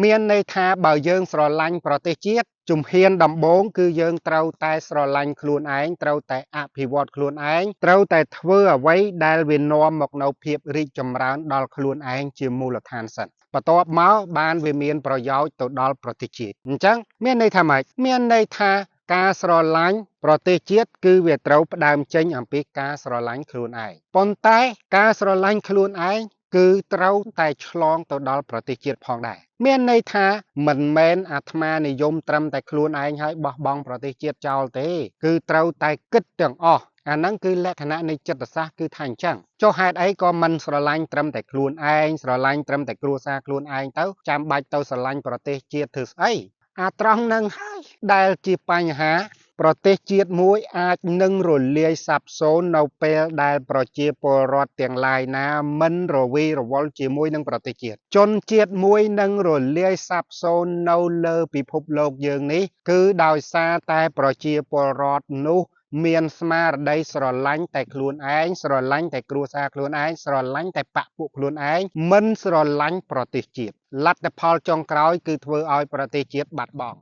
មានន័យថាបើយើងស្រឡាញ់ប្រទេសជាតិជំហានដំបូងគឺយើងត្រូវតែស្រឡាញ់ខ្លួនឯងត្រូវតែអភិវឌ្ឍខ្លួនឯងត្រូវតែធ្វើអ្វីដែលវានាំមកនៅភាពរីកចម្រើនដល់ខ្លួនឯងជាមូលដ្ឋានសិនបន្ទាប់មកបានវាមានប្រយោជន៍ទៅដល់ប្រទេសជាតិអញ្ចឹងមានន័យថាម៉េចមានន័យថាការស្រឡាញ់ប្រទេសជាតិគឺវាត្រូវផ្ដើមចេញអំពីការស្រឡាញ់ខ្លួនឯងប៉ុន្តែការស្រឡាញ់ខ្លួនឯងគឺត្រូវតែឆ្លងទៅដល់ប្រទេសជាតិផងដែរមានន័យថាមិនមែនអាត្មានិយមត្រឹមតែខ្លួនឯងហើយបោះបង់ប្រទេសជាតិចោលទេគឺត្រូវតែគិតទាំងអស់អាហ្នឹងគឺលក្ខណៈនៃចិត្តសាស្ត្រគឺថាអញ្ចឹងចុះហេតុអីក៏មិនស្រឡាញ់ត្រឹមតែខ្លួនឯងស្រឡាញ់ត្រឹមតែគ្រួសារខ្លួនឯងទៅចាំបាច់ទៅស្រឡាញ់ប្រទេសជាតិធ្វើស្អីអាត្រង់ហ្នឹងហើយដែលជាបញ្ហាប្រទេសជាតិមួយអាចនឹងរលាយសាបសូន្យនៅពេលដែលប្រជាពលរដ្ឋទាំងឡាយណាមិនរវីរវល់ជាមួយនឹងប្រទេសជាតិជនជាតិមួយនឹងរលាយសាបសូន្យនៅលើពិភពលោកយើងនេះគឺដោយសារតែប្រជាពលរដ្ឋនោះមានស្មារតីស្រឡាញ់តែខ្លួនឯងស្រឡាញ់តែគ្រួសារខ្លួនឯងស្រឡាញ់តែបកពួកខ្លួនឯងមិនស្រឡាញ់ប្រទេសជាតិលទ្ធផលចុងក្រោយគឺធ្វើឲ្យប្រទេសជាតិបាត់បង់